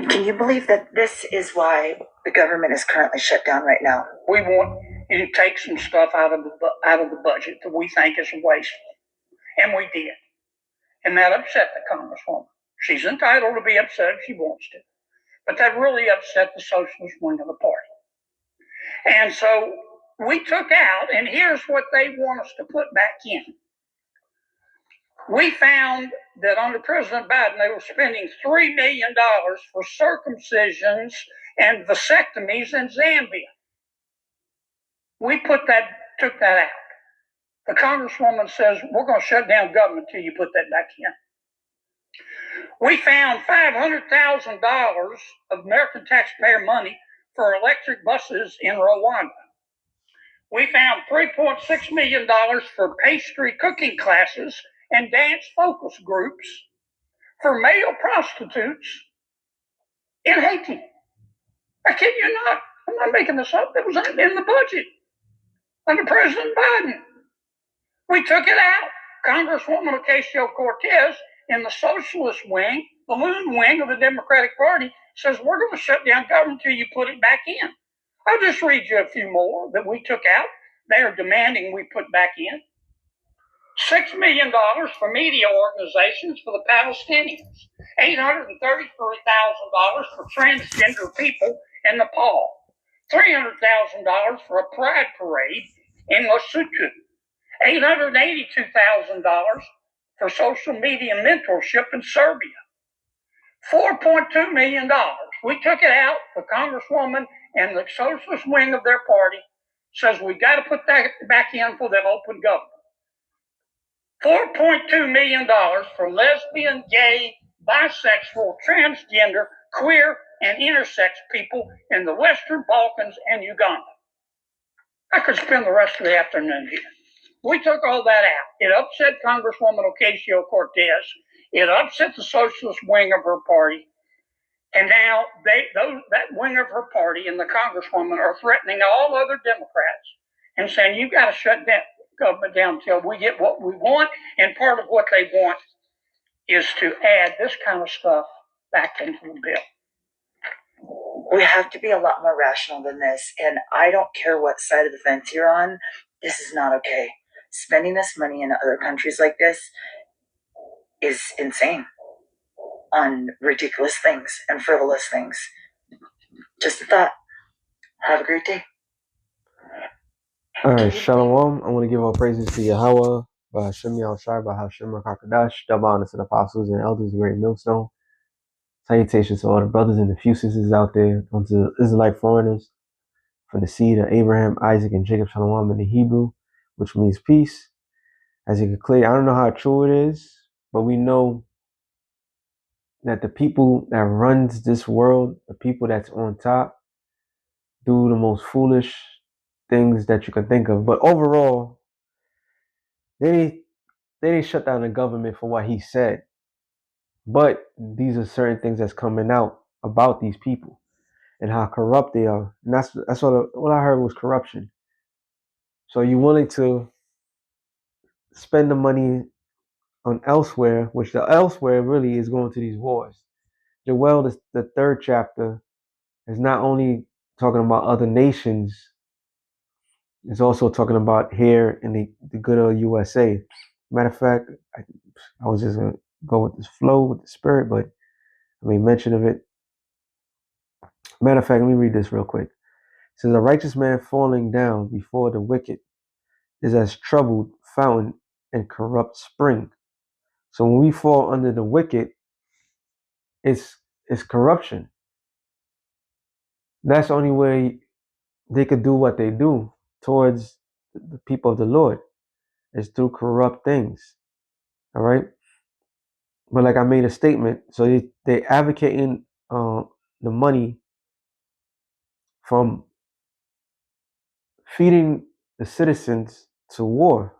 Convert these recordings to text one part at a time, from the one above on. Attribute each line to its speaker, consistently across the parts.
Speaker 1: Can you believe that this is why the government is currently shut down right now?
Speaker 2: We want you to take some stuff out of the budget that we think is wasteful, and we did, and that upset the Congresswoman. She's entitled to be upset if she wants to, but that really upset the socialist wing of the party. And so we took out, and here's what they want us to put back in. We found that under President Biden, they were spending $3 million for circumcisions and vasectomies in Zambia. We took that out. The Congresswoman says, we're going to shut down government until you put that back in. We found $500,000 of American taxpayer money for electric buses in Rwanda. We found $3.6 million for pastry cooking classes and dance focus groups for male prostitutes in Haiti. I kid you not. I'm not making this up. It was in the budget under President Biden. We took it out. Congresswoman Ocasio-Cortez in the socialist wing, the loon wing of the Democratic Party, says we're going to shut down government until you put it back in. I'll just read you a few more that we took out. They are demanding we put back in. $6 million for media organizations for the Palestinians. $833,000 for transgender people in Nepal. $300,000 for a pride parade in Lesotho. $882,000 for social media mentorship in Serbia. $4.2 million. We took it out. The Congresswoman and the socialist wing of their party says we got to put that back in for that open government. $4.2 million for lesbian, gay, bisexual, transgender, queer, and intersex people in the Western Balkans and Uganda. I could spend the rest of the afternoon here. We took all that out. It upset Congresswoman Ocasio-Cortez. It upset the socialist wing of her party. And now that wing of her party and the Congresswoman are threatening all other Democrats and saying, you've got to shut that government down until we get what we want. And part of what they want is to add this kind of stuff back into the bill.
Speaker 1: We have to be a lot more rational than this. And I don't care what side of the fence you're on. This is not okay. Spending this money in other countries like this is insane on ridiculous things and frivolous things. Just a thought. Have a great day.
Speaker 3: All right, Shalom. I want to give all praises to Yahweh, Bahashim Yahushai, Bahashim Rakakadash, double honor to the apostles and elders of the Great Millstone. Salutations to all the brothers and the few sisters out there, unto Israelite foreigners, from the seed of Abraham, Isaac, and Jacob, Shalom in the Hebrew, which means peace. As you can clear, I don't know how true it is, but we know that the people that runs this world, the people that's on top, do the most foolish things that you can think of. But overall, they didn't shut down the government for what he said. But these are certain things that's coming out about these people and how corrupt they are. And that's what I heard was corruption. So you're willing to spend the money on elsewhere, which the elsewhere really is going to these wars. Joel, the third chapter, is not only talking about other nations, it's also talking about here in the good old USA. Matter of fact, I was just going to go with this flow, with the spirit, but I made mention of it. Matter of fact, let me read this real quick. It says, a righteous man falling down before the wicked is as troubled fountain and corrupt spring. So when we fall under the wicked, it's corruption. That's the only way they could do what they do towards the people of the Lord, is through corrupt things. All right. But like I made a statement, so they advocating the money from feeding the citizens to war.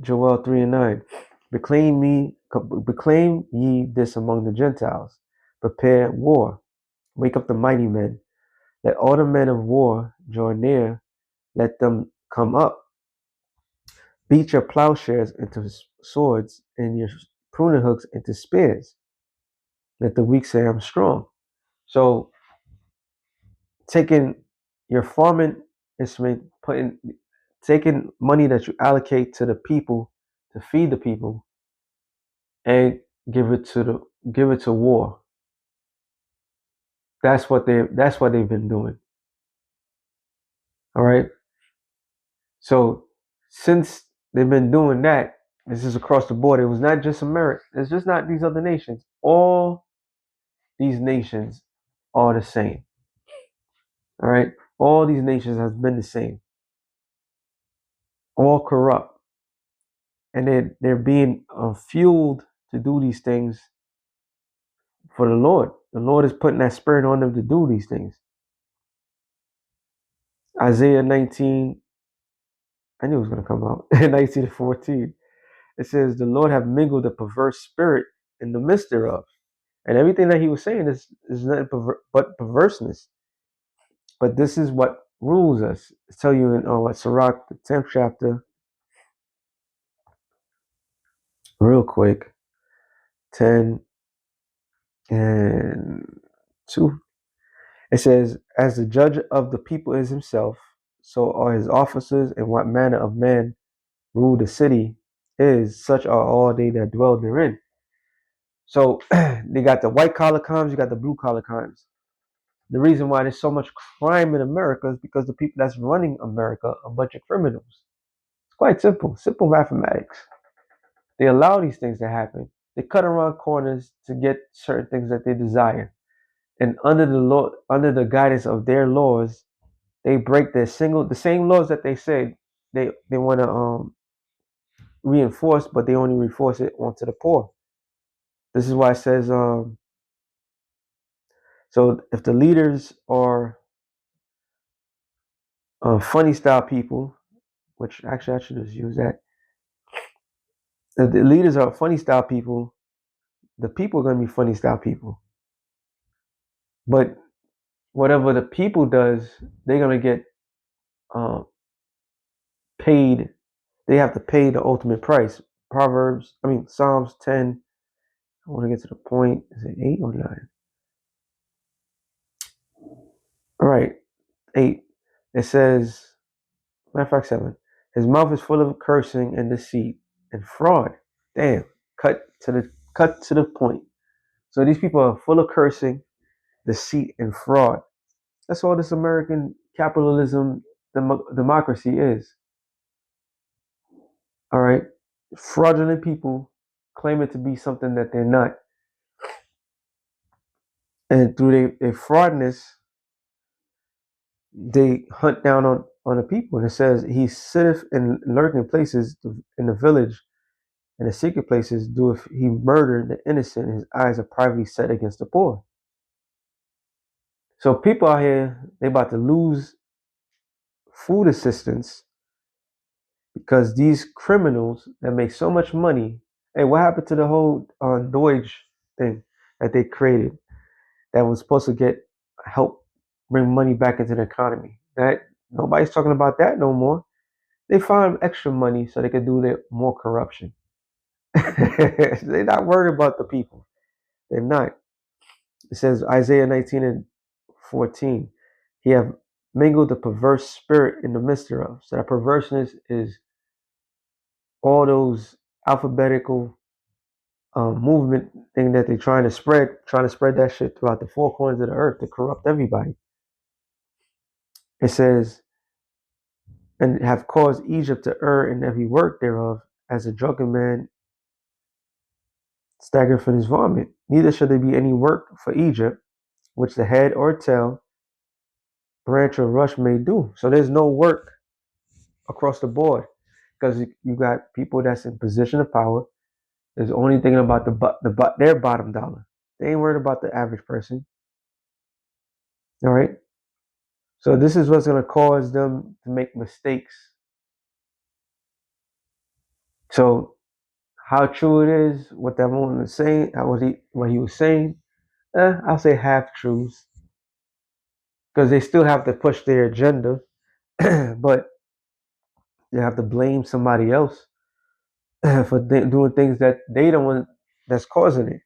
Speaker 3: Joel 3:9. Proclaim ye this among the Gentiles. Prepare war. Wake up the mighty men. Let all the men of war draw near. Let them come up. Beat your plowshares into swords and your pruning hooks into spears. Let the weak say I'm strong. So taking your farming instrument, taking money that you allocate to the people to feed the people, and give it to war. That's what they've been doing. All right. So since they've been doing that, this is across the board. It was not just America. It's just not these other nations. All these nations are the same. All right. All these nations have been the same. All corrupt, and they're being fueled to do these things for the Lord. The Lord is putting that spirit on them to do these things. Isaiah 19, I knew it was going to come out, 19 to 14. It says, the Lord have mingled a perverse spirit in the midst thereof. And everything that he was saying is nothing but perverseness. But this is what rules us. I tell you in Sirach, the 10th chapter, real quick, 10 and 2. It says, as the judge of the people is himself, so are his officers, and what manner of man rule the city is, such are all they that dwell therein. So they got the white collar crimes, you got the blue collar crimes. The reason why there's so much crime in America is because the people that's running America are a bunch of criminals. It's quite simple, simple mathematics. They allow these things to happen. They cut around corners to get certain things that they desire. And under the law, under the guidance of their laws, they break the same laws that they say they want to reinforce, but they only reinforce it onto the poor. This is why it says, so if the leaders are funny style people, which actually I should just use that. If the leaders are funny style people, the people are going to be funny style people. But whatever the people does, they're going to get paid. They have to pay the ultimate price. Psalms 10. I want to get to the point. Is it 8 or 9? All right, 8. It says, matter of fact, 7. His mouth is full of cursing and deceit and fraud. Damn, cut to the point. So these people are full of cursing, deceit, and fraud. That's all this American capitalism democracy is. All right, fraudulent people claim it to be something that they're not, and through their fraudness, they hunt down on the people. And it says, he sitteth in lurking places in the village, and the secret places doeth he murder the innocent. His eyes are privately set against the poor. So people out here, they about to lose food assistance because these criminals that make so much money. Hey, what happened to the whole Deutsche thing that they created that was supposed to get help bring money back into the economy? That nobody's talking about that no more. They found extra money so they could do more corruption. They're not worried about the people. They're not. It says Isaiah 19 and 14. He have mingled the perverse spirit in the midst thereof. So that perverseness is all those alphabetical movement thing that they're trying to spread that shit throughout the four corners of the earth to corrupt everybody. It says, and have caused Egypt to err in every work thereof, as a drunken man stagger from his vomit. Neither shall there be any work for Egypt, which the head or tail, branch or rush may do. So there's no work across the board because you got people that's in position of power. There's only thinking about their bottom dollar. They ain't worried about the average person. All right. So this is what's going to cause them to make mistakes. So how true it is, what that woman was saying, what he was saying, I'll say half truths because they still have to push their agenda, but they have to blame somebody else for doing things that they don't want, that's causing it.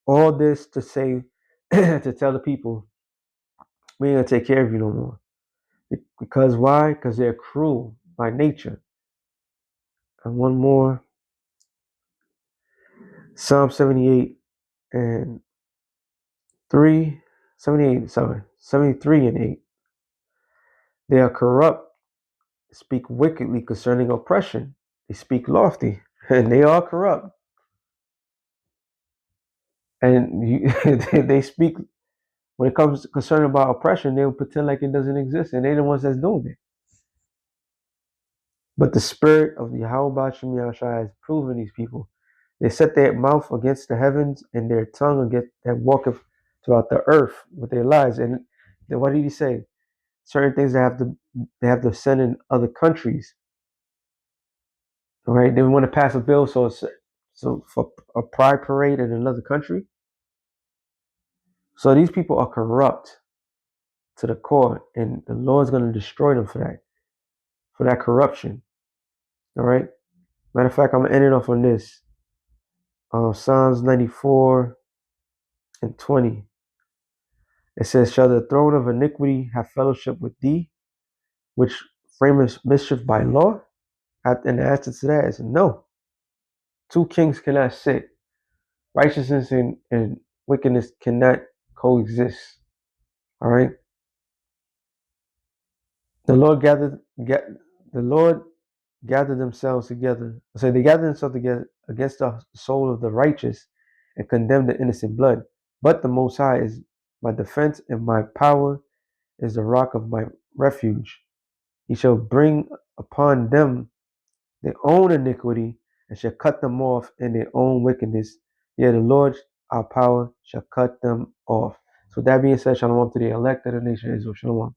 Speaker 3: All this to say, to tell the people, we ain't gonna take care of you no more. Because why? Because they're cruel by nature. And one more, Psalm 78 and 3, 78, sorry, 73 and 8. They are corrupt, speak wickedly concerning oppression. They speak lofty, and they are corrupt. And they speak, when it comes to concern about oppression, they'll pretend like it doesn't exist, and they're the ones that's doing it. But the spirit of Yahweh Ba'Shem Yahushua has proven these people. They set their mouth against the heavens and their tongue against that walketh throughout the earth with their lies. And then what did he say? Certain things they have to send in other countries. Right? They want to pass a bill so for a pride parade in another country. So these people are corrupt to the core, and the Lord's going to destroy them for that corruption. All right. Matter of fact, I'm gonna end it off on this. Psalms 94 and 20. It says, "Shall the throne of iniquity have fellowship with thee, which framest mischief by law?" And the answer to that is no. Two kings cannot sit. Righteousness and wickedness cannot coexist. All right. The Lord gathered themselves together. So they gathered themselves together against the soul of the righteous and condemned the innocent blood. But the Most High is my defense, and my power is the rock of my refuge. He shall bring upon them their own iniquity and shall cut them off in their own wickedness. Yea, the Lord our power shall cut them off. So that being said, shalom to the elect of the nation of Israel. Shalom.